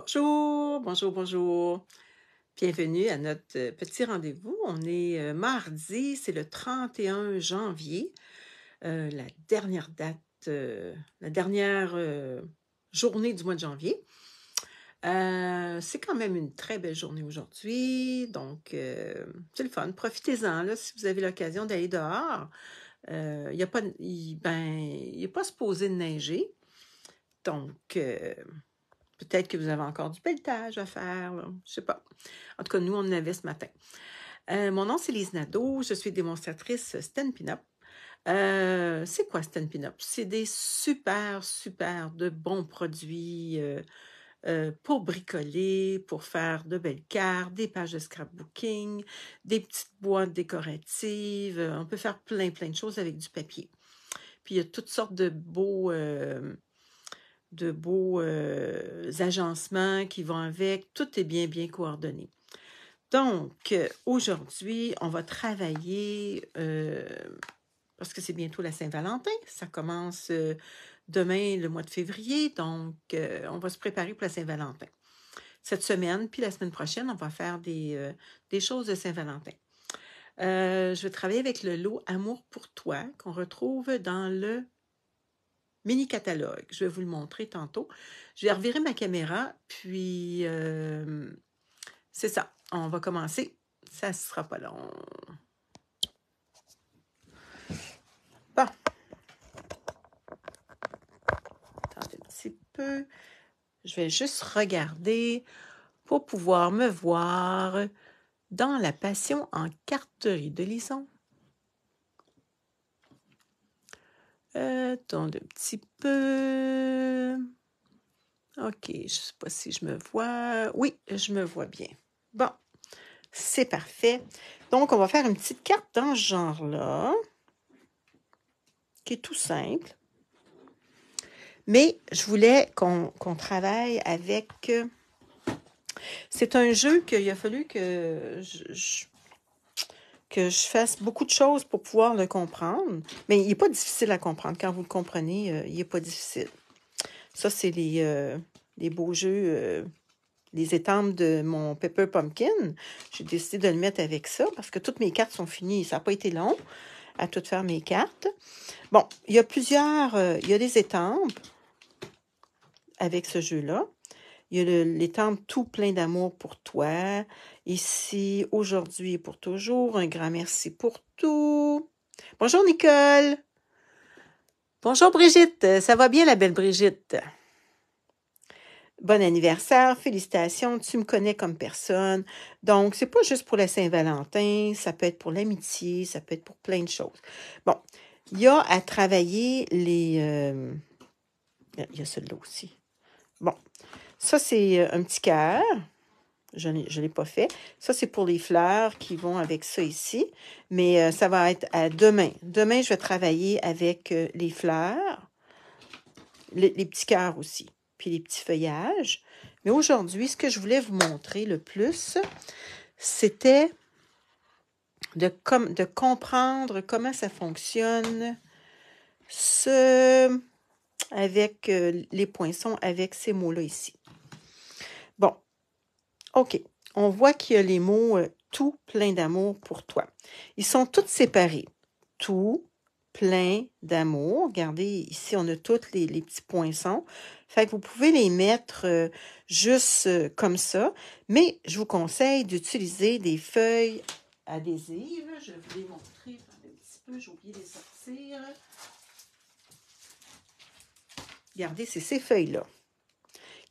Bonjour, bonjour, bonjour. Bienvenue à notre petit rendez-vous. On est mardi, c'est le 31 janvier, la dernière date, la dernière journée du mois de janvier. C'est quand même une très belle journée aujourd'hui, donc c'est le fun. Profitez-en là, si vous avez l'occasion d'aller dehors. Il n'y a pas, il est pas supposé de neiger, donc peut-être que vous avez encore du pelletage à faire, là, je sais pas. En tout cas, nous, on en avait ce matin. Mon nom, c'est Lise Nadeau. Je suis démonstratrice Stampin' Up. C'est quoi Stampin' Up? C'est des super, super de bons produits pour bricoler, pour faire de belles cartes, des pages de scrapbooking, des petites boîtes décoratives. On peut faire plein, plein de choses avec du papier. Puis, il y a toutes sortes de beaux agencements qui vont avec. Tout est bien, bien coordonné. Donc, aujourd'hui, on va travailler, parce que c'est bientôt la Saint-Valentin, ça commence demain, le mois de février, donc on va se préparer pour la Saint-Valentin. Cette semaine, puis la semaine prochaine, on va faire des choses de Saint-Valentin. Je vais travailler avec le lot Amour pour toi, qu'on retrouve dans le mini-catalogue. Je vais vous le montrer tantôt. Je vais revirer ma caméra, puis c'est ça. On va commencer. Ça ne sera pas long. Bon. Attendez un petit peu. Je vais juste regarder pour pouvoir me voir dans la passion en carterie de Lison. Attendez un petit peu. OK, je ne sais pas si je me vois. Oui, je me vois bien. Bon, c'est parfait. Donc, on va faire une petite carte dans ce genre-là, qui est tout simple. Mais je voulais qu'on travaille avec... c'est un jeu qu'il a fallu que je fasse beaucoup de choses pour pouvoir le comprendre. Mais il n'est pas difficile à comprendre. Quand vous le comprenez, il n'est pas difficile. Ça, c'est les beaux jeux, les étampes de mon Pepper Pumpkin. J'ai décidé de le mettre avec ça parce que toutes mes cartes sont finies. Ça n'a pas été long à tout faire mes cartes. Bon, il y a il y a des étampes avec ce jeu-là. Il y a l'étampe Tout plein d'amour pour toi. Ici, aujourd'hui et pour toujours. Un grand merci pour tout. Bonjour Nicole. Bonjour Brigitte. Ça va bien la belle Brigitte? Bon anniversaire, félicitations, tu me connais comme personne. Donc, c'est pas juste pour la Saint-Valentin, ça peut être pour l'amitié, ça peut être pour plein de choses. Bon, il y a à travailler les... il y a celui-là aussi. Bon, ça c'est un petit cœur. Je ne l'ai pas fait. Ça, c'est pour les fleurs qui vont avec ça ici. Mais ça va être à demain. Demain, je vais travailler avec les fleurs, les petits cœurs aussi, puis les petits feuillages. Mais aujourd'hui, ce que je voulais vous montrer le plus, c'était de comprendre comment ça fonctionne avec les poinçons, avec ces mots-là ici. Bon, OK. On voit qu'il y a les mots tout plein d'amour pour toi. Ils sont tous séparés. Tout plein d'amour. Regardez, ici, on a tous les petits poinçons. Fait que vous pouvez les mettre juste comme ça. Mais je vous conseille d'utiliser des feuilles adhésives. Je vais vous les montrer un petit peu. J'ai oublié de les sortir. Regardez, c'est ces feuilles-là,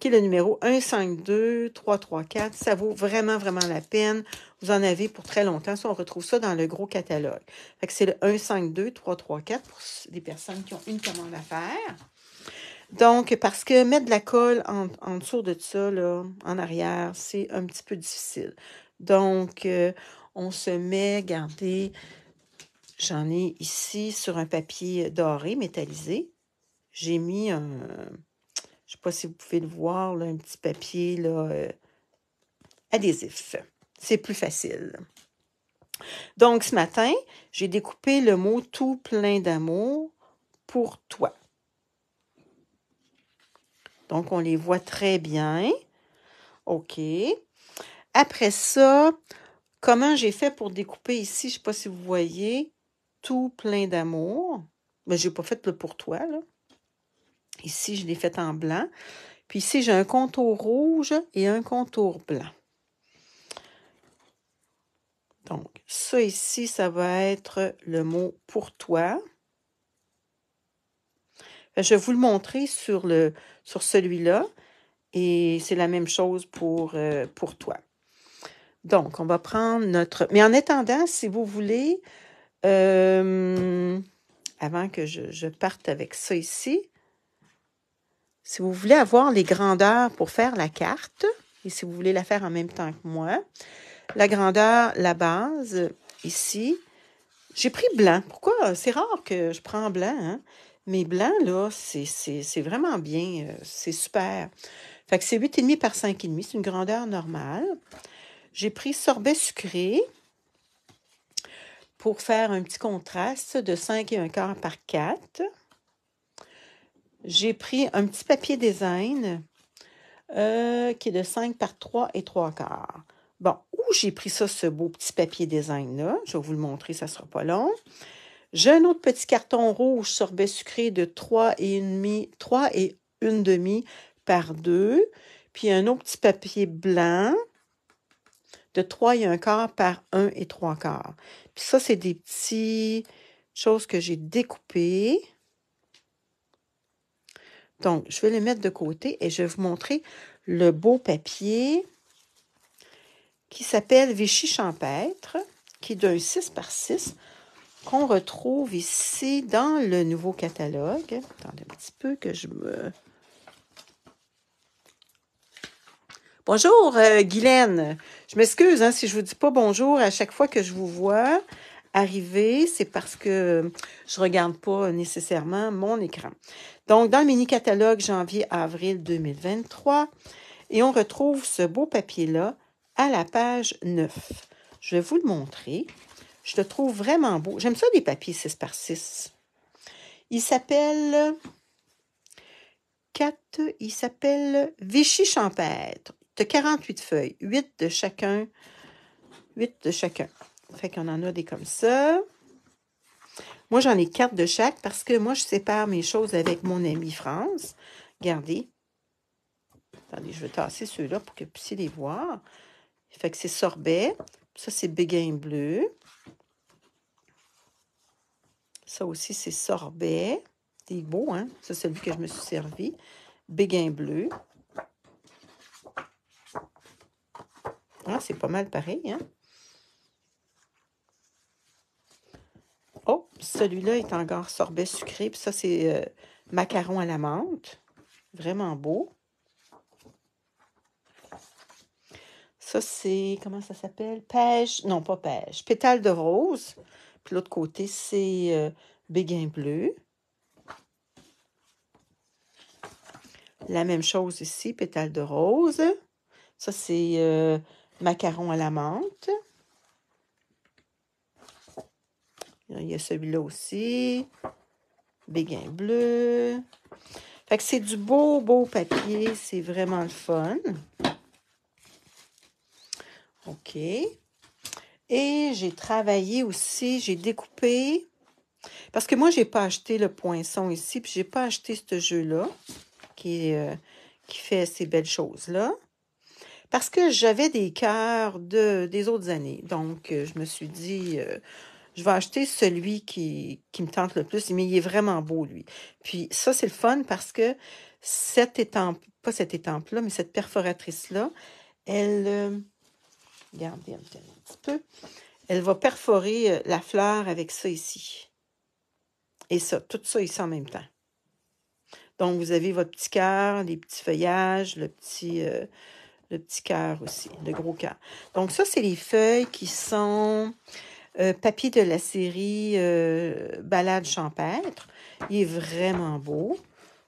qui est le numéro 152-334. Ça vaut vraiment, vraiment la peine. Vous en avez pour très longtemps. Ça, on retrouve ça dans le gros catalogue. Fait que c'est le 152-334 pour les personnes qui ont une commande à faire. Donc, parce que mettre de la colle en dessous de ça, là, en arrière, c'est un petit peu difficile. Donc, on se met, regardez, j'en ai ici sur un papier doré, métallisé. J'ai mis un... Je ne sais pas si vous pouvez le voir, là, un petit papier là, adhésif. C'est plus facile. Donc, ce matin, j'ai découpé le mot « tout plein d'amour pour toi ». Donc, on les voit très bien. OK. Après ça, comment j'ai fait pour découper ici? Je ne sais pas si vous voyez. Tout plein d'amour. Mais je n'ai pas fait le pour toi, là. Ici, je l'ai fait en blanc. Puis ici, j'ai un contour rouge et un contour blanc. Donc, ça ici, ça va être le mot « pour toi ». Je vais vous le montrer sur celui-là. Et c'est la même chose pour toi. Donc, on va prendre notre... Mais en attendant, si vous voulez, avant que je parte avec ça ici, si vous voulez avoir les grandeurs pour faire la carte, et si vous voulez la faire en même temps que moi, la grandeur, la base, ici, j'ai pris blanc. Pourquoi? C'est rare que je prends blanc, hein? Mais blanc, là, c'est vraiment bien. C'est super. Fait que c'est 8,5 par 5,5. C'est une grandeur normale. J'ai pris sorbet sucré pour faire un petit contraste de 5,25 par 4. J'ai pris un petit papier design qui est de 5 par 3,75. Bon, où j'ai pris ça, ce beau petit papier design-là? Je vais vous le montrer, ça ne sera pas long. J'ai un autre petit carton rouge sorbet sucré de 3,1 par 2. Puis un autre petit papier blanc de 3,25 par 1,75. Puis ça, c'est des petites choses que j'ai découpées. Donc, je vais les mettre de côté et je vais vous montrer le beau papier qui s'appelle Vichy Champêtre, qui est d'un 6 par 6, qu'on retrouve ici dans le nouveau catalogue. Attendez un petit peu que je me... Bonjour, Guylaine. Je m'excuse hein, si je ne vous dis pas bonjour à chaque fois que je vous vois arriver. C'est parce que je ne regarde pas nécessairement mon écran. Donc, dans le mini-catalogue janvier-avril 2023, et on retrouve ce beau papier-là à la page 9. Je vais vous le montrer. Je le trouve vraiment beau. J'aime ça, les papiers 6 par 6. Il s'appelle Vichy Champêtre. De 48 feuilles, 8 de chacun. 8 de chacun. Fait qu'on en a des comme ça. Moi, j'en ai 4 de chaque parce que moi, je sépare mes choses avec mon amie France. Regardez. Attendez, je vais tasser ceux-là pour que vous puissiez les voir. Fait que c'est sorbet. Ça, c'est béguin bleu. Ça aussi, c'est sorbet. C'est beau, hein? Ça, c'est celui que je me suis servi. Béguin bleu. Ah, c'est pas mal pareil, hein? Oh, celui-là est encore sorbet sucré. Puis ça, c'est macaron à la menthe. Vraiment beau. Ça, c'est... Comment ça s'appelle? Pêche. Non, pas pêche. Pétale de rose. Puis l'autre côté, c'est béguin bleu. La même chose ici, pétale de rose. Ça, c'est macaron à la menthe. Il y a celui-là aussi. Béguin bleu. Fait que c'est du beau, beau papier. C'est vraiment le fun. OK. Et j'ai travaillé aussi, j'ai découpé. Parce que moi, je n'ai pas acheté le poinçon ici, puis je n'ai pas acheté ce jeu-là qui fait ces belles choses-là. Parce que j'avais des cœurs des autres années. Donc, je me suis dit, je vais acheter celui qui me tente le plus. Mais il est vraiment beau, lui. Puis ça, c'est le fun parce que cette étampe, pas cette étampe-là, mais cette perforatrice-là, elle, regardez un petit peu, elle va perforer la fleur avec ça ici. Et ça, tout ça ici en même temps. Donc, vous avez votre petit cœur, les petits feuillages, le petit cœur aussi, le gros cœur. Donc, ça, c'est les feuilles qui sont papier de la série Ballade champêtre. Il est vraiment beau.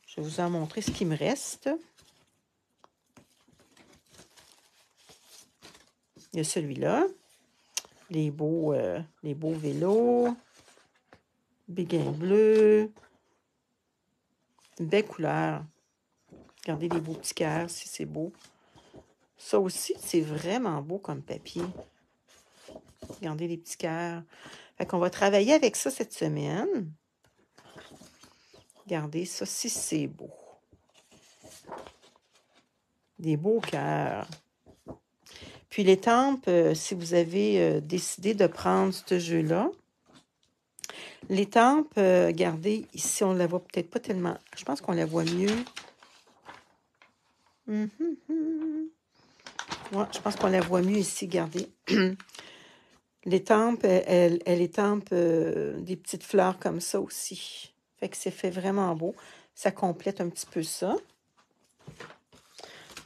Je vais vous en montrer ce qui me reste. Il y a celui-là. Les beaux vélos. Béguin bleu. Une belle couleur. Regardez les beaux petits cœurs, si c'est beau. Ça aussi, c'est vraiment beau comme papier. Regardez les petits cœurs. Fait qu'on va travailler avec ça cette semaine. Regardez, ça aussi, c'est beau. Des beaux cœurs. Puis l'étampe, si vous avez décidé de prendre ce jeu-là, l'étampe, regardez, ici, on ne la voit peut-être pas tellement. Je pense qu'on la voit mieux. Ouais, je pense qu'on la voit mieux ici, regardez. L'étampe, elle étampe des petites fleurs comme ça aussi. Fait que c'est fait vraiment beau. Ça complète un petit peu ça.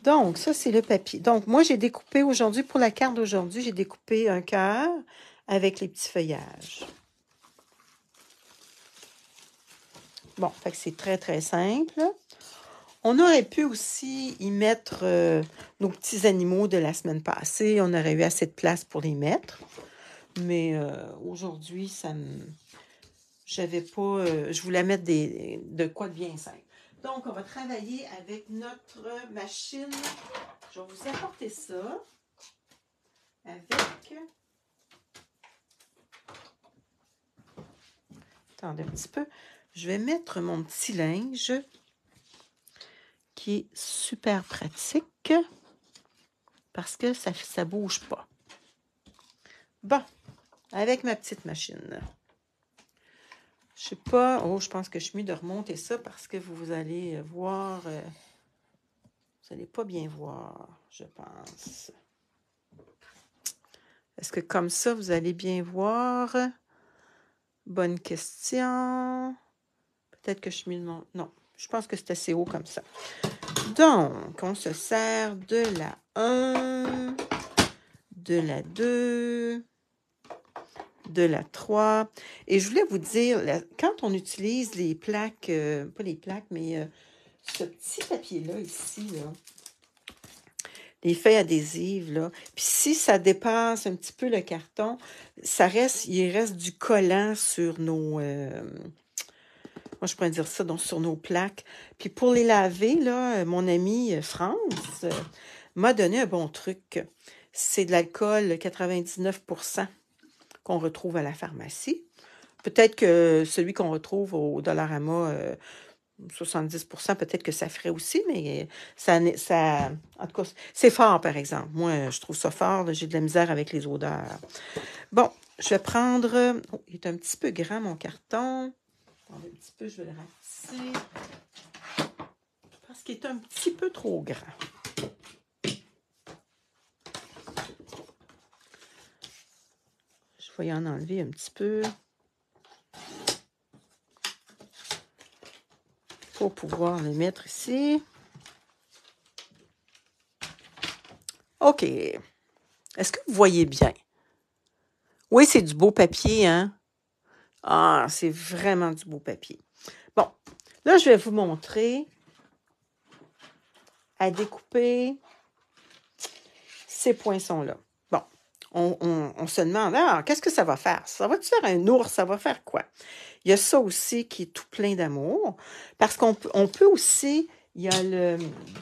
Donc, ça, c'est le papier. Donc, moi, j'ai découpé aujourd'hui, pour la carte d'aujourd'hui, j'ai découpé un cœur avec les petits feuillages. Bon, fait que c'est très, très simple. On aurait pu aussi y mettre nos petits animaux de la semaine passée. On aurait eu assez de place pour les mettre. Mais aujourd'hui, ça me... J'avais pas... je voulais mettre de quoi de bien simple. Donc, on va travailler avec notre machine. Je vais vous apporter ça avec... Attendez un petit peu. Je vais mettre mon petit linge qui est super pratique parce que ça ne bouge pas. Bon, avec ma petite machine. Je sais pas... Oh, je pense que je suis mieux de remonter ça parce que vous allez voir... vous n'allez pas bien voir, je pense. Est-ce que comme ça, vous allez bien voir? Bonne question. Peut-être que je suis mieux de mon... Non, je pense que c'est assez haut comme ça. Donc, on se sert de la 1, de la 2, de la 3. Et je voulais vous dire, quand on utilise les plaques, pas les plaques, mais ce petit papier-là ici, là, les feuilles adhésives, là, puis si ça dépasse un petit peu le carton, il reste du collant sur nos... moi, je pourrais dire ça, donc sur nos plaques. Puis pour les laver, là, mon amie France m'a donné un bon truc. C'est de l'alcool 99% qu'on retrouve à la pharmacie. Peut-être que celui qu'on retrouve au Dollarama, 70%, peut-être que ça ferait aussi, mais en tout cas, c'est fort, par exemple. Moi, je trouve ça fort. J'ai de la misère avec les odeurs. Bon, je vais prendre... Oh, il est un petit peu grand, mon carton. Attendez un petit peu, je vais le rapetisser. Parce qu'il est un petit peu trop grand. Je vais y en enlever un petit peu. Pour pouvoir le mettre ici. OK. Est-ce que vous voyez bien? Oui, c'est du beau papier, hein? Ah, c'est vraiment du beau papier. Bon, là, je vais vous montrer à découper ces poinçons-là. Bon, on se demande, ah, qu'est-ce que ça va faire? Ça va-tu faire un ours? Ça va faire quoi? Il y a ça aussi qui est tout plein d'amour. Parce qu'on peut aussi, il y a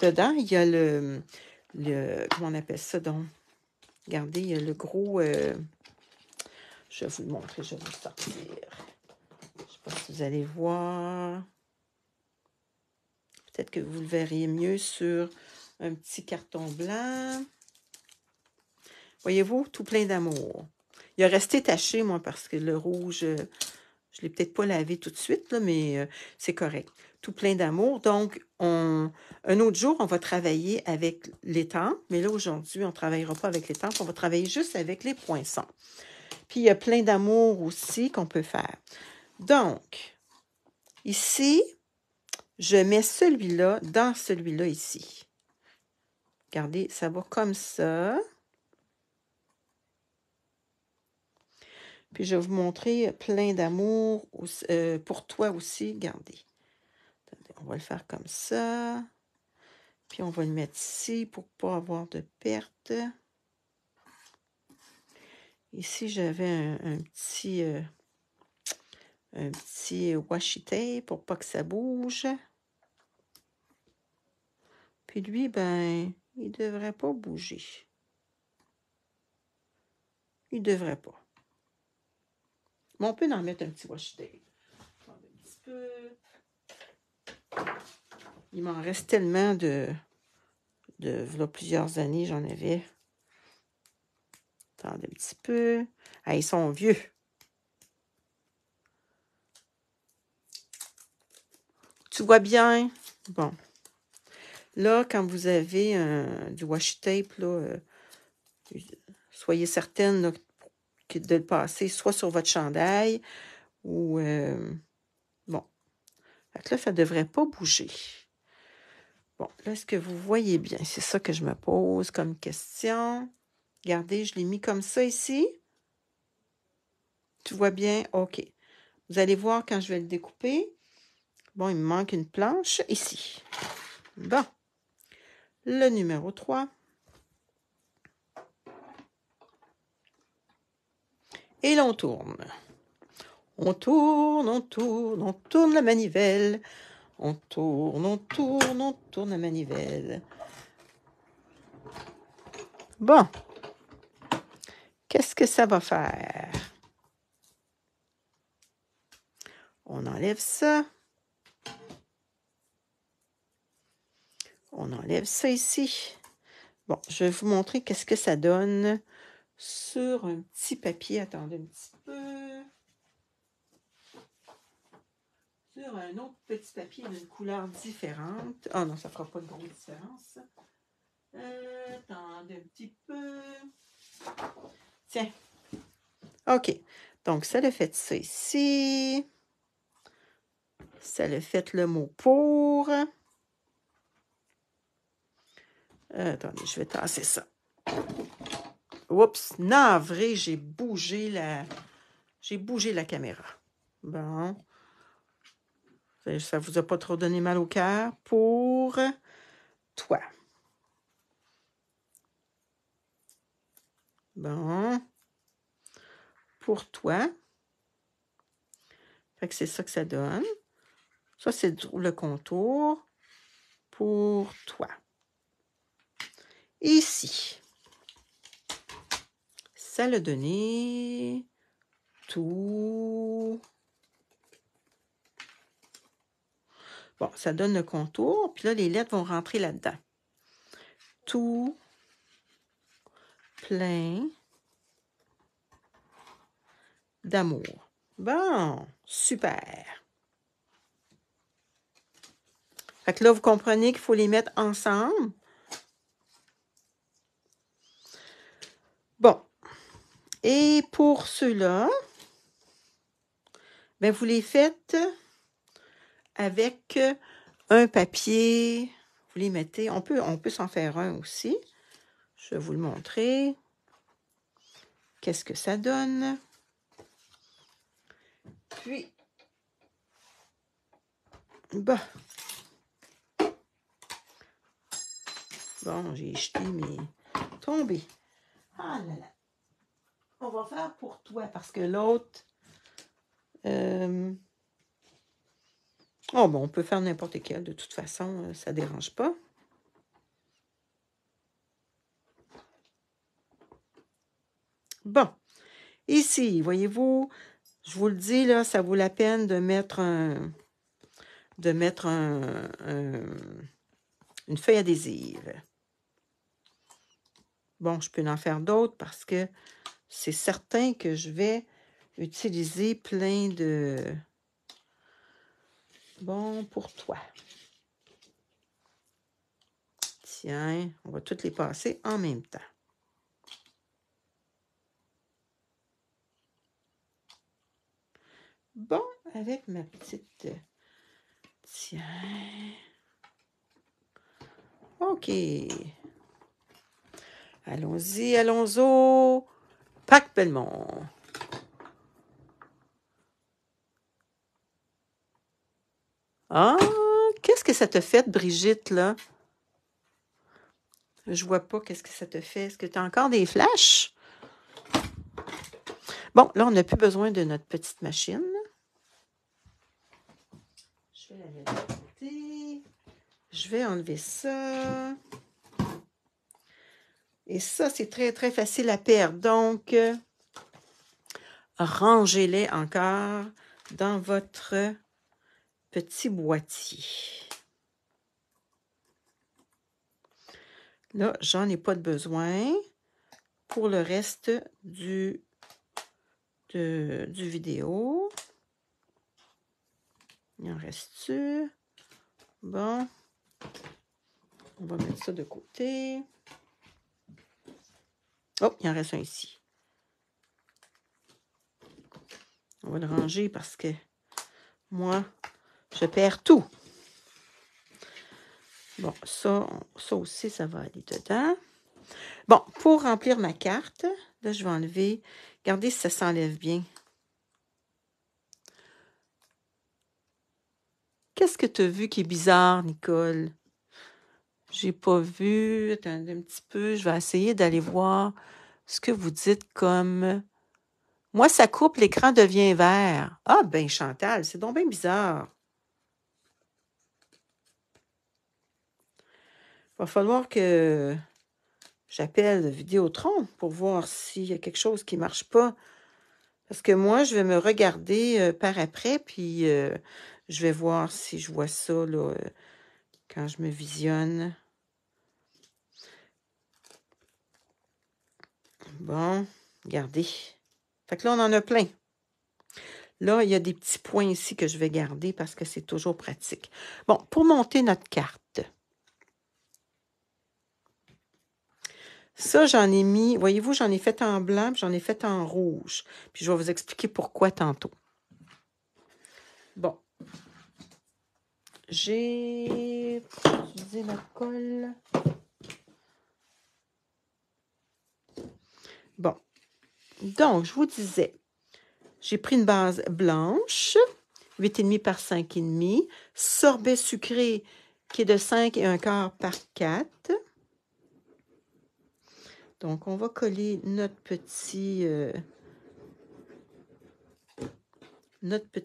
dedans, il y a le comment on appelle ça donc? Regardez, il y a le gros, je vais vous le montrer, je vais vous le sortir. Je ne sais pas si vous allez voir. Peut-être que vous le verriez mieux sur un petit carton blanc. Voyez-vous, tout plein d'amour. Il a resté taché, moi, parce que le rouge, je ne l'ai peut-être pas lavé tout de suite, là, mais c'est correct. Tout plein d'amour. Donc, un autre jour, on va travailler avec l'étampe. Mais là, aujourd'hui, on ne travaillera pas avec l'étampe. On va travailler juste avec les poinçons. Puis, il y a plein d'amour aussi qu'on peut faire. Donc, ici, je mets celui-là dans celui-là ici. Regardez, ça va comme ça. Puis, je vais vous montrer plein d'amour pour toi aussi. Regardez. Attendez, on va le faire comme ça. Puis, on va le mettre ici pour ne pas avoir de perte. Ici, j'avais un petit washi tape pour pas que ça bouge. Puis lui, ben, Il ne devrait pas bouger. Il ne devrait pas. Mais on peut en mettre un petit washi tape. Un petit peu. Il m'en reste tellement là, plusieurs années, j'en avais. Attendez un petit peu. Ah, ils sont vieux. Tu vois bien? Bon. Là, quand vous avez du washi tape, là, soyez certaine là, de le passer soit sur votre chandail ou... bon. Fait que là, ça ne devrait pas bouger. Bon, là, est-ce que vous voyez bien? C'est ça que je me pose comme question. Regardez, je l'ai mis comme ça ici. Tu vois bien? OK. Vous allez voir quand je vais le découper. Bon, il me manque une planche ici. Bon. Le numéro 3. Et là, on tourne. On tourne, on tourne, on tourne la manivelle. On tourne, on tourne, on tourne la manivelle. Bon. Qu'est-ce que ça va faire? On enlève ça. On enlève ça ici. Bon, je vais vous montrer qu'est-ce que ça donne sur un petit papier. Attendez un petit peu. Sur un autre petit papier d'une couleur différente. Ah non, ça ne fera pas de grosse différence. Attendez un petit peu. Tiens. OK. Donc, ça le fait ça ici. Ça le fait le mot pour. Attendez, je vais tasser ça. Oups, navré, j'ai bougé la caméra. Bon. Ça vous a pas trop donné mal au cœur pour toi. Bon. Pour toi. Fait que c'est ça que ça donne. Ça, c'est le contour pour toi. Ici, ça l'a donné tout. Bon, ça donne le contour. Puis là, les lettres vont rentrer là-dedans. Tout plein d'amour. Bon, super. Fait que là, vous comprenez qu'il faut les mettre ensemble. Bon. Et pour ceux-là, ben vous les faites avec un papier. Vous les mettez. On peut s'en faire un aussi. Je vais vous le montrer. Qu'est-ce que ça donne? Puis, bah. Bon, j'ai jeté mes tombés. Ah là là. On va faire pour toi parce que l'autre... oh, bon, on peut faire n'importe quel. De toute façon, ça ne dérange pas. Bon. Ici, voyez-vous, je vous le dis, là, ça vaut la peine de mettre une feuille adhésive. Bon, je peux en faire d'autres parce que c'est certain que je vais utiliser plein de... Bon, pour toi. Tiens, on va toutes les passer en même temps. Bon, avec ma petite... Tiens. OK. Allons-y, allons-y. Pâques Belmont. Ah, qu'est-ce que ça te fait, Brigitte, là? Je vois pas qu'est-ce que ça te fait. Est-ce que tu as encore des flashs? Bon, là, on n'a plus besoin de notre petite machine. Je vais la mettre de côté. Je vais enlever ça. Et ça, c'est très, très facile à perdre. Donc, rangez-les encore dans votre petit boîtier. Là, j'en ai pas de besoin pour le reste du vidéo. Il en reste-tu? Bon. On va mettre ça de côté. Oh, il en reste un ici. On va le ranger parce que moi, je perds tout. Bon, ça aussi, ça va aller dedans. Bon, pour remplir ma carte, là, je vais enlever. Regardez si ça s'enlève bien. Qu'est-ce que tu as vu qui est bizarre, Nicole? J'ai pas vu. Attendez un petit peu. Je vais essayer d'aller voir ce que vous dites comme... Moi, ça coupe, l'écran devient vert. Ah, ben Chantal, c'est donc bien bizarre. Il va falloir que j'appelle Vidéotron pour voir s'il y a quelque chose qui ne marche pas. Parce que moi, je vais me regarder par après, puis je vais voir si je vois ça là, quand je me visionne. Bon, regardez. Fait que là, on en a plein. Là, il y a des petits points ici que je vais garder parce que c'est toujours pratique. Bon, pour monter notre carte. Ça, j'en ai mis, voyez-vous, j'en ai fait en blanc, puis j'en ai fait en rouge. Puis je vais vous expliquer pourquoi tantôt. Bon. J'ai utilisé la colle. Bon. Donc, je vous disais, j'ai pris une base blanche, 8,5 par 5,5, sorbet sucré qui est de 5,25 par 4. Donc, on va coller notre petit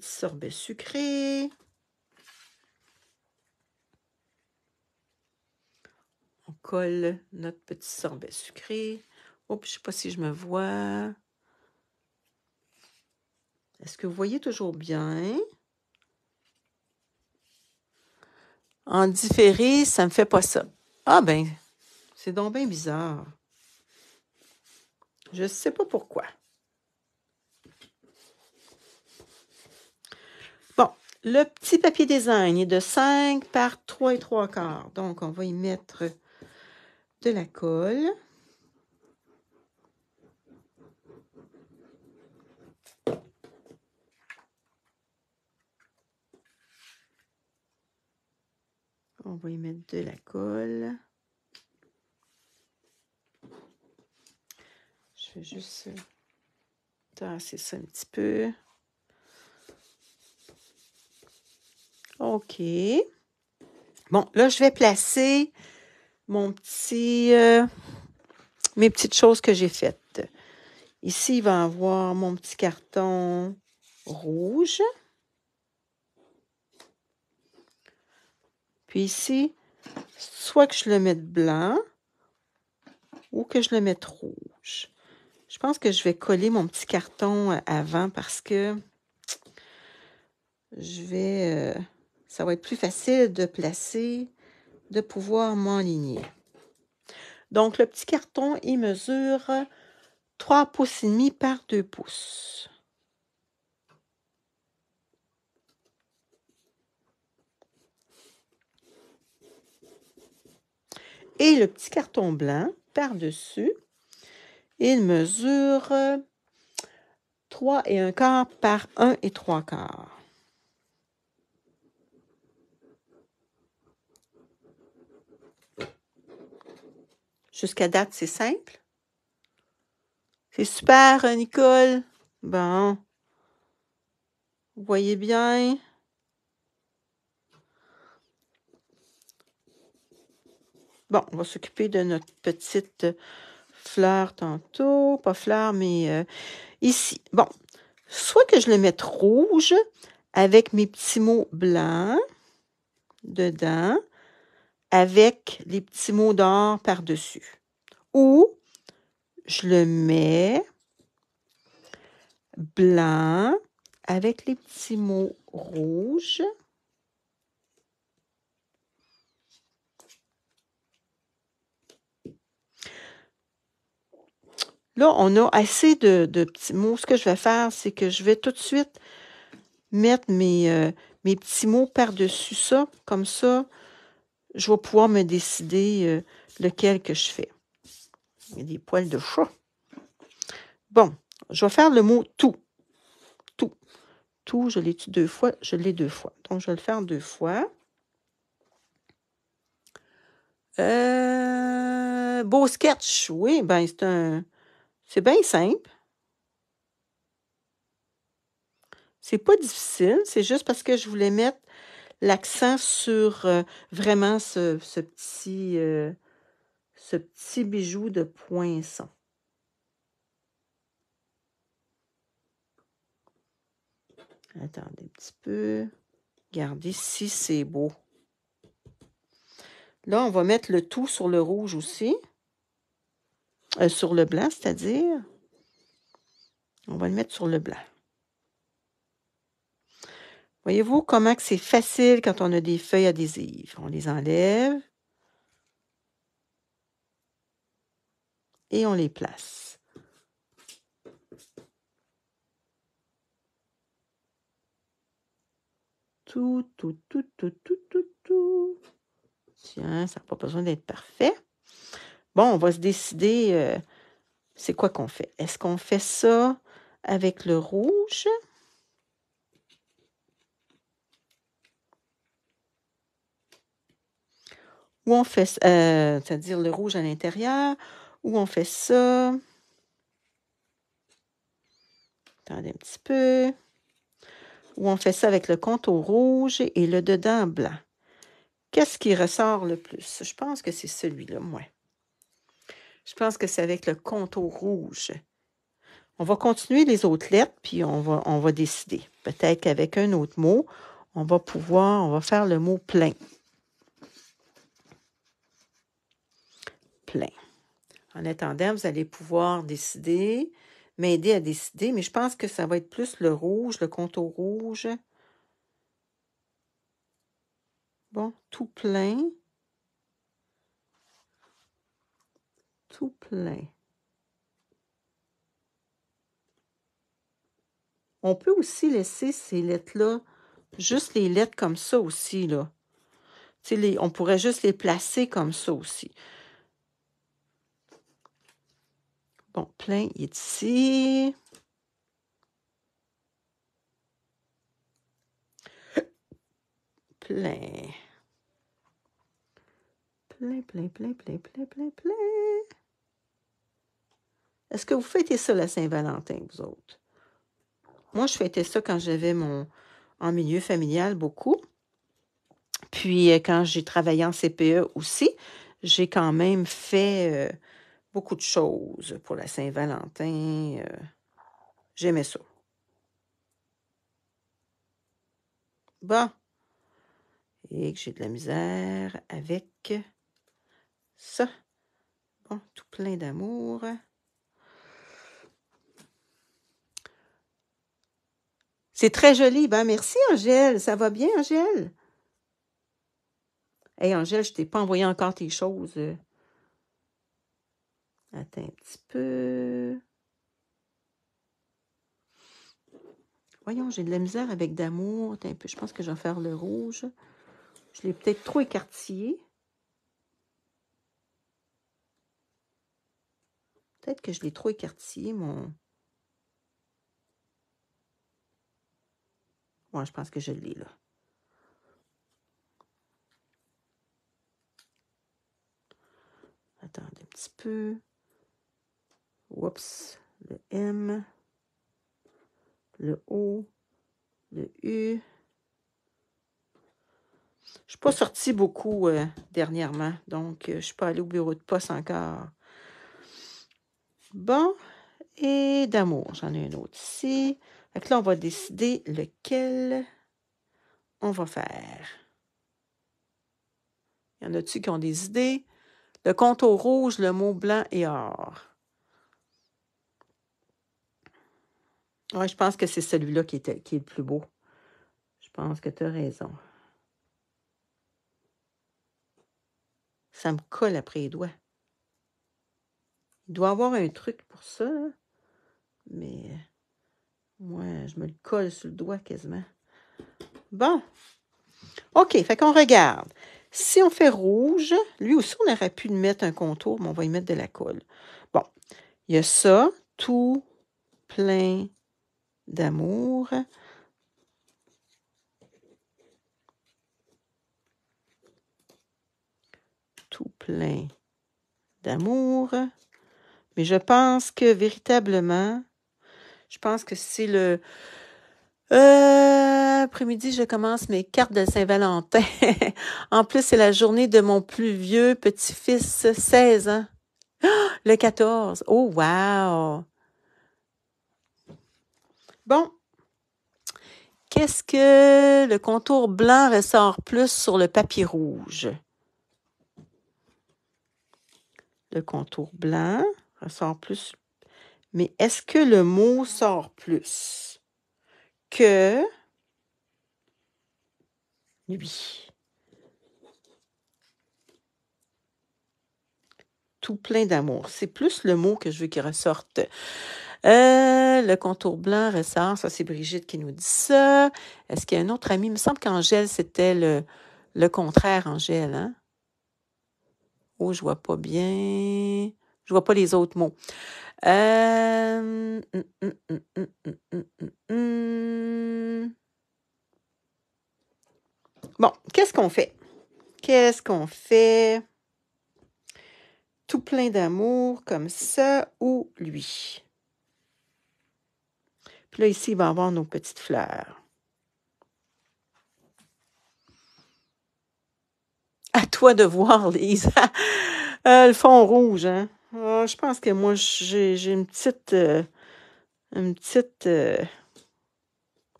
sorbet sucré. On colle notre petit sorbet sucré. Oups, je ne sais pas si je me vois. Est-ce que vous voyez toujours bien? En différé, ça ne me fait pas ça. Ah ben, c'est donc bien bizarre. Je ne sais pas pourquoi. Bon, le petit papier design est de 5 par 3,75. Donc, on va y mettre de la colle. On va y mettre de la colle. Je vais juste tasser ça un petit peu. OK. Bon, là, je vais placer mon petit, mes petites choses que j'ai faites. Ici, il va y avoir mon petit carton rouge. Puis ici, soit que je le mette blanc ou que je le mette rouge. Je pense que je vais coller mon petit carton avant parce que ça va être plus facile de placer, de pouvoir m'enligner. Donc, le petit carton, il mesure 3,5 pouces par 2 pouces. Et le petit carton blanc, par-dessus, il mesure 3,25 par 1,75. Jusqu'à date, c'est simple. C'est super, Nicole. Bon. Vous voyez bien? Bon, on va s'occuper de notre petite fleur tantôt. Pas fleur, mais ici. Bon, soit que je le mette rouge avec mes petits mots blancs dedans, avec les petits mots d'or par-dessus. ou je le mets blanc avec les petits mots rouges. Là, on a assez de petits mots. Ce que je vais faire, c'est que je vais tout de suite mettre mes petits mots par-dessus ça. Comme ça, je vais pouvoir me décider lequel que je fais. Il y a des poils de chat. Bon, je vais faire le mot tout. Tout. Tout, je l'ai-tu 2 fois? Je l'ai 2 fois. Donc, je vais le faire 2 fois. Beau sketch. Oui, ben c'est bien simple. C'est pas difficile. C'est juste parce que je voulais mettre l'accent sur vraiment ce petit bijou de poinçon. Attendez un petit peu. Regardez si c'est beau. Là, on va mettre le tout sur le rouge aussi. Sur le blanc, c'est-à-dire. On va le mettre sur le blanc. Voyez-vous comment que c'est facile quand on a des feuilles adhésives. On les enlève. Et on les place. Tout. Tiens, ça n'a pas besoin d'être parfait. Bon, on va se décider, c'est quoi qu'on fait. Est-ce qu'on fait ça avec le rouge? Ou on fait, c'est-à-dire le rouge à l'intérieur, ou on fait ça. Attendez un petit peu. Ou on fait ça avec le contour rouge et le dedans blanc. Qu'est-ce qui ressort le plus? Je pense que c'est celui-là, moi. Je pense que c'est avec le contour rouge. On va continuer les autres lettres, puis on va décider. Peut-être qu'avec un autre mot, on va faire le mot plein. Plein. En attendant, vous allez pouvoir décider, m'aider à décider, mais je pense que ça va être plus le rouge, le contour rouge. Bon, tout plein. Tout plein. On peut aussi laisser ces lettres-là, juste les lettres comme ça aussi, là. On pourrait juste les placer comme ça aussi. Bon, plein, il est ici. Plein. Plein. Est-ce que vous fêtez ça la Saint-Valentin, vous autres? Moi, je fêtais ça quand j'avais en milieu familial beaucoup. Puis, quand j'ai travaillé en CPE aussi, j'ai quand même fait beaucoup de choses pour la Saint-Valentin. J'aimais ça. Bon. Et que j'ai de la misère avec ça. Bon, tout plein d'amour. C'est très joli. Ben, merci, Angèle. Ça va bien, Angèle? Hey, Angèle, je t'ai pas envoyé encore tes choses. Attends un petit peu. Voyons, j'ai de la misère avec d'amour. Attends un peu, je pense que je vais faire le rouge. Je l'ai peut-être trop écartillé. Peut-être que je l'ai trop écartillé, mon... Ouais, je pense que je l'ai, là. Attendez un petit peu. Oups. Le M. Le O. Le U. Je suis pas sortie beaucoup dernièrement, donc je suis pas allée au bureau de poste encore. Bon, et d'amour, j'en ai un autre ici. Fait que là, on va décider lequel on va faire. Y en a-tu qui ont des idées? Le contour rouge, le mot blanc et or. Oui, je pense que c'est celui-là qui est le plus beau. Je pense que tu as raison. Ça me colle après les doigts. Il doit y avoir un truc pour ça, là. Mais moi, je me le colle sur le doigt quasiment. Bon. OK, fait qu'on regarde. Si on fait rouge, lui aussi, on aurait pu mettre un contour, mais on va y mettre de la colle. Bon, il y a ça, tout plein d'amour. Tout plein d'amour. Mais je pense que véritablement, je pense que c'est le... après-midi, je commence mes cartes de Saint-Valentin. En plus, c'est la journée de mon plus vieux petit-fils, 16 ans. Le 14. Oh, wow! Bon. Qu'est-ce que le contour blanc ressort plus sur le papier rouge? Le contour blanc ressort plus. Mais est-ce que le mot sort plus que lui? Tout plein d'amour. C'est plus le mot que je veux qu'il ressorte. Le contour blanc ressort. Ça, c'est Brigitte qui nous dit ça. Est-ce qu'il y a un autre ami? Il me semble qu'Angèle, c'était le contraire, Angèle, hein? Oh, je vois pas bien. Je vois pas les autres mots. Bon, qu'est-ce qu'on fait? Qu'est-ce qu'on fait? Tout plein d'amour comme ça ou lui? Puis là, ici, il va y avoir nos petites fleurs. À toi de voir, Lise. Le fond rouge, hein? Je pense que moi, j'ai une petite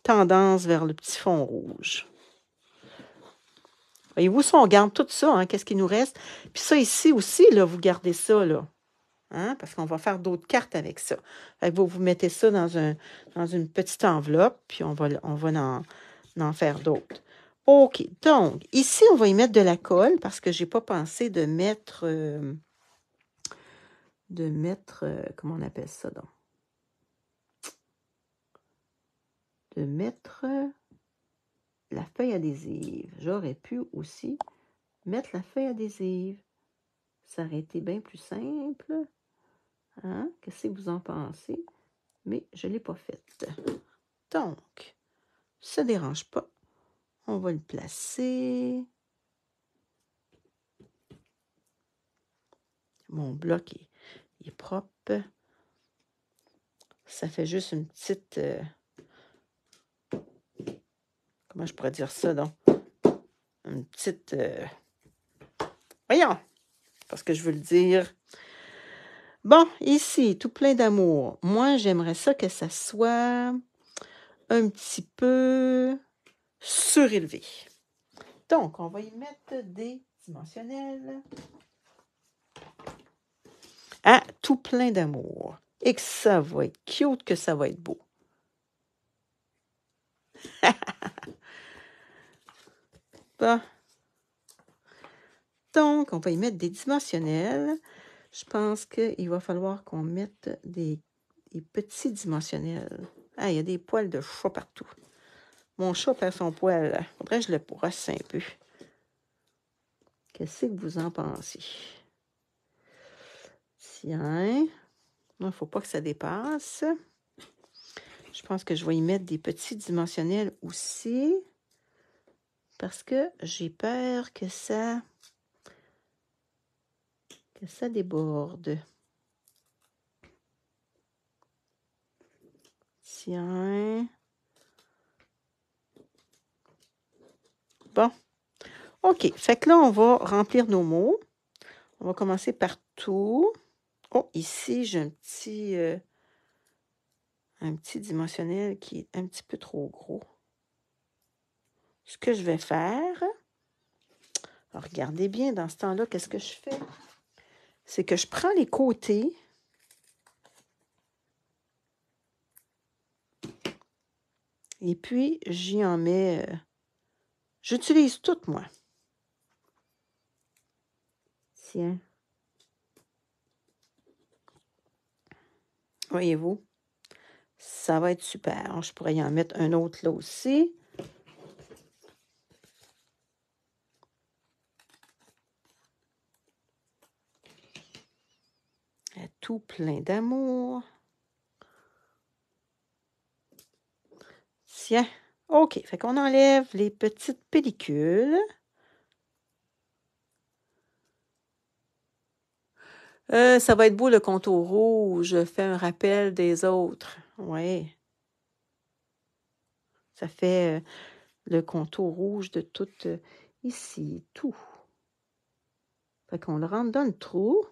tendance vers le petit fond rouge. Voyez-vous, ça, on garde tout ça, hein, qu'est-ce qui nous reste. Puis ça ici aussi, là, vous gardez ça, là. Hein, parce qu'on va faire d'autres cartes avec ça. Fait que vous mettez ça dans une petite enveloppe, puis on va en faire d'autres. OK, donc, ici, on va y mettre de la colle, parce que je n'ai pas pensé de mettre... comment on appelle ça, donc? De mettre la feuille adhésive. J'aurais pu aussi mettre la feuille adhésive. Ça aurait été bien plus simple. Hein? Qu'est-ce que vous en pensez? Mais je ne l'ai pas faite. Donc, ça ne dérange pas. On va le placer. Mon bloc est propre. Ça fait juste une petite... comment je pourrais dire ça, donc? Une petite... voyons! Parce que je veux le dire. Bon, ici, tout plein d'amour. Moi, j'aimerais ça que ça soit un petit peu surélevé. Donc, on va y mettre des dimensionnels. Ah, tout plein d'amour. Et que ça va être cute, que ça va être beau. Bon. Donc, on va y mettre des dimensionnels. Je pense qu'il va falloir qu'on mette des petits dimensionnels. Ah, il y a des poils de chat partout. Mon chat perd son poil. Faudrait que je le brosse un peu. Qu'est-ce que vous en pensez? Tiens. Il ne faut pas que ça dépasse. Je pense que je vais y mettre des petits dimensionnels aussi. Parce que j'ai peur que ça déborde. Tiens. Bon. OK. Fait que là, on va remplir nos mots. On va commencer par tout. Oh, ici, j'ai un petit dimensionnel qui est un petit peu trop gros. Ce que je vais faire, alors regardez bien, dans ce temps-là, qu'est-ce que je fais? c'est que je prends les côtés et puis j'y en mets... j'utilise toutes, moi. Tiens. Voyez-vous? Ça va être super. Je pourrais y en mettre un autre là aussi. Tout plein d'amour. Tiens. OK. Fait qu'on enlève les petites pellicules. Ça va être beau le contour rouge. Fait un rappel des autres. Oui. Ça fait le contour rouge de tout ici, tout. Fait qu'on le rentre dans le trou.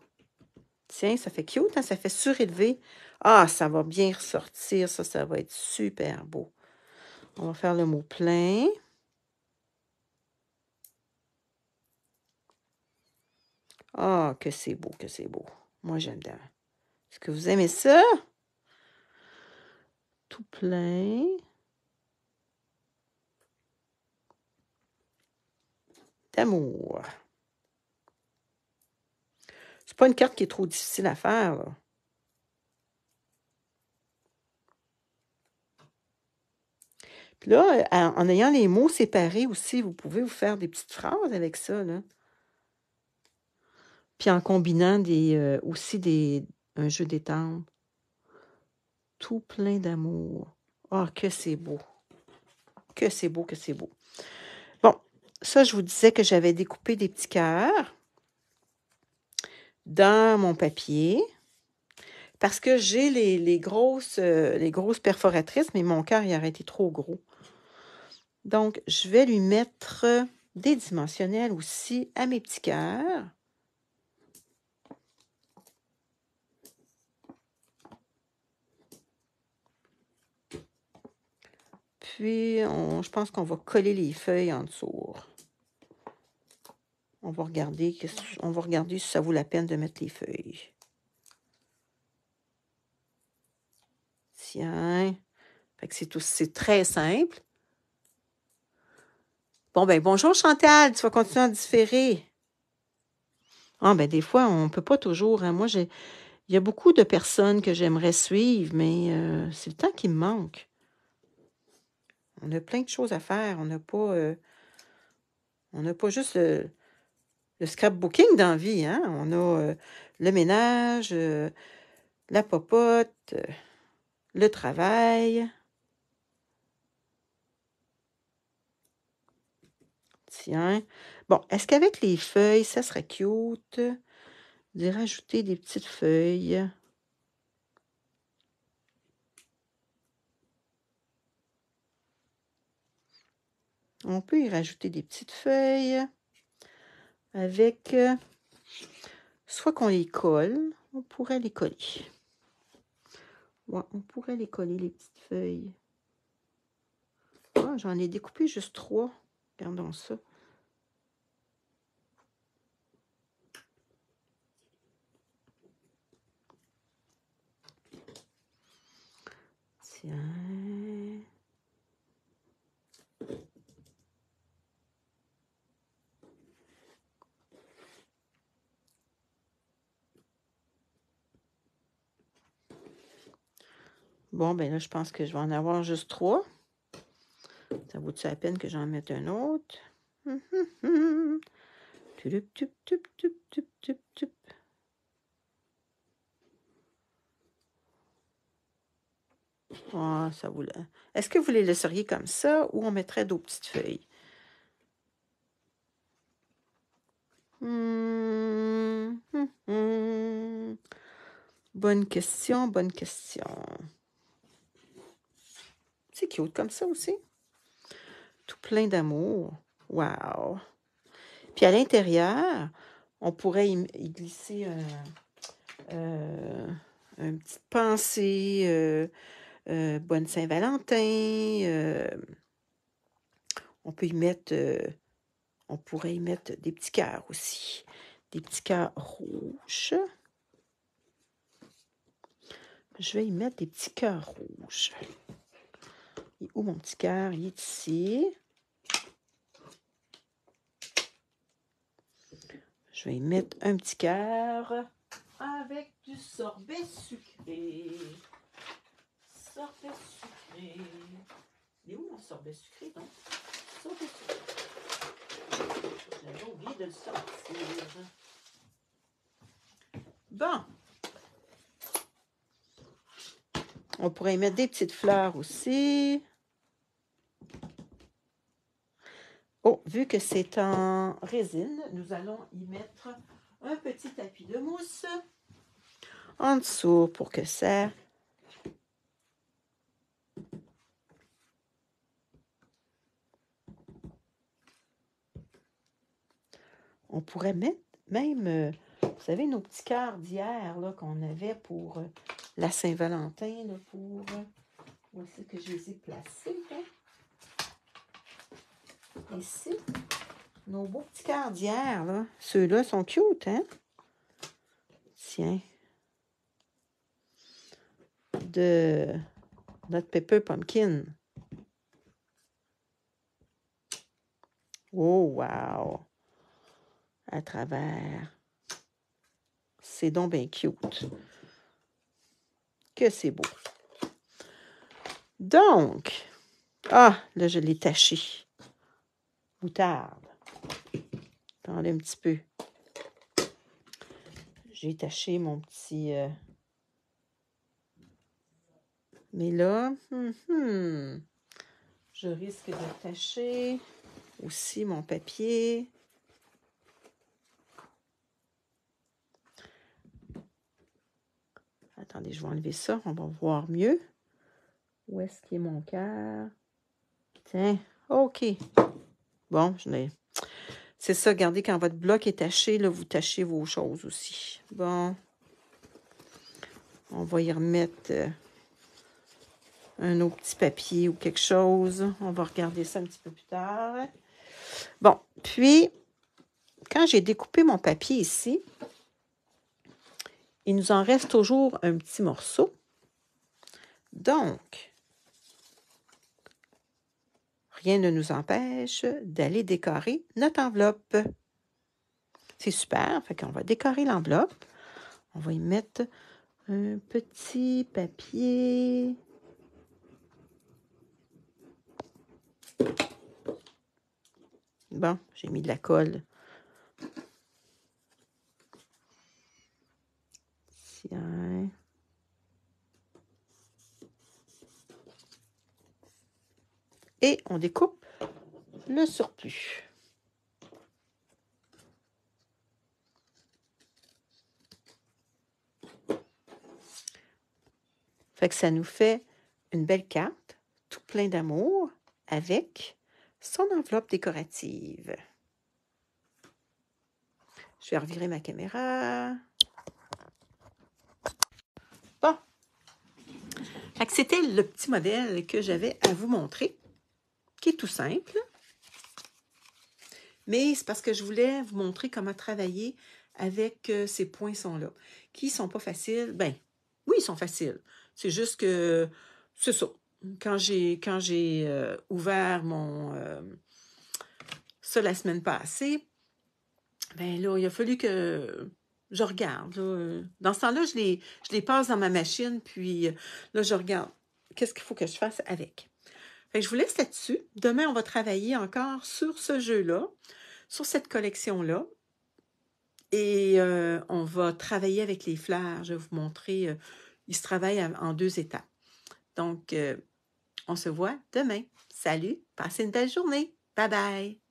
Tiens, ça fait cute, hein? Ça fait surélevé. Ah, ça va bien ressortir, ça va être super beau. On va faire le mot plein. Ah, que c'est beau, que c'est beau. Moi, j'aime bien. Est-ce que vous aimez ça? Tout plein. D'amour. C'est pas une carte qui est trop difficile à faire, là. Puis là, en ayant les mots séparés aussi, vous pouvez vous faire des petites phrases avec ça, là. Puis en combinant aussi un jeu d'étampe. Tout plein d'amour. Ah, que c'est beau. Que c'est beau, que c'est beau. Bon, ça, je vous disais que j'avais découpé des petits cœurs dans mon papier parce que j'ai les grosses perforatrices, mais mon cœur, il aurait été trop gros. Donc, je vais lui mettre des dimensionnels aussi à mes petits cœurs. Puis, je pense qu'on va coller les feuilles en dessous. On va regarder si ça vaut la peine de mettre les feuilles. Tiens. Fait que c'est très simple. Bon, ben bonjour Chantal, tu vas continuer à différer. Ah, ben des fois, on ne peut pas toujours. Hein. Moi, il y a beaucoup de personnes que j'aimerais suivre, mais c'est le temps qui me manque. On a plein de choses à faire. On n'a pas juste le scrapbooking dans la vie. Hein? On a le ménage, la popote, le travail. Tiens. Bon, est-ce qu'avec les feuilles, ça serait cute de rajouter des petites feuilles? On peut y rajouter des petites feuilles avec, soit qu'on les colle, on pourrait les coller. Ouais, on pourrait les coller, les petites feuilles. Ah, j'en ai découpé juste 3. Regardons ça. Tiens. Bon, ben là, je pense que je vais en avoir juste 3. Ça vaut-tu la peine que j'en mette un autre? Tup, tup, tup, tup, tup, tup, tup. Ah, ça vous Est-ce que vous les laisseriez comme ça ou on mettrait d'autres petites feuilles? Bonne question, bonne question. C'est cute comme ça aussi. Tout plein d'amour. Wow! Puis à l'intérieur, on pourrait y glisser une petite pensée, bonne Saint-Valentin. On pourrait y mettre des petits cœurs aussi. des petits cœurs rouges. Je vais y mettre des petits cœurs rouges. Il est où mon petit cœur? Il est ici. Je vais y mettre un petit cœur avec du sorbet sucré. Sorbet sucré. Il est où mon sorbet sucré, non? Sorbet sucré. J'avais oublié de le sortir. Bon. On pourrait y mettre des petites fleurs aussi. Oh, vu que c'est en résine, nous allons y mettre un petit tapis de mousse en dessous pour que ça... On pourrait mettre même, vous savez, nos petits cœurs d'hier qu'on avait pour la Saint-Valentin, pour... où est-ce que je les ai placés, là? Ici. Nos beaux petits cœurs d'hier, là. Ceux-là sont cute, hein? Tiens. De notre Pepper Pumpkin. Oh, wow! À travers. C'est donc bien cute. Que c'est beau. Donc, là, je l'ai taché. Moutarde. Attendez un petit peu. J'ai taché mon petit... Mais là, je risque de tacher aussi mon papier. Attendez, je vais enlever ça, on va voir mieux. Où est-ce qu'il est mon cœur? Tiens, OK. Bon, je l'ai... C'est ça, regardez, quand votre bloc est taché, là, vous tachez vos choses aussi. Bon. On va y remettre un autre petit papier ou quelque chose. On va regarder ça un petit peu plus tard. Bon, puis, quand j'ai découpé mon papier ici, il nous en reste toujours un petit morceau. Donc, rien ne nous empêche d'aller décorer notre enveloppe. C'est super, fait qu'on va décorer l'enveloppe. On va y mettre un petit papier. Bon, j'ai mis de la colle. Tiens. Et on découpe le surplus. Fait que ça nous fait une belle carte, tout plein d'amour, avec son enveloppe décorative. Je vais revirer ma caméra. Bon. Fait que c'était le petit modèle que j'avais à vous montrer, qui est tout simple. Mais c'est parce que je voulais vous montrer comment travailler avec ces poinçons-là, qui ne sont pas faciles. Ben, oui, ils sont faciles. C'est juste que, c'est ça. Quand j'ai ouvert ça la semaine passée, ben là, il a fallu que je regarde. Là. Dans ce temps-là, je les passe dans ma machine, puis là, je regarde qu'est-ce qu'il faut que je fasse avec. Fait que je vous laisse là-dessus. Demain, on va travailler encore sur ce jeu-là, sur cette collection-là. Et on va travailler avec les fleurs. Je vais vous montrer. Il se travaille en 2 étapes. Donc, on se voit demain. Salut, passez une belle journée. Bye bye.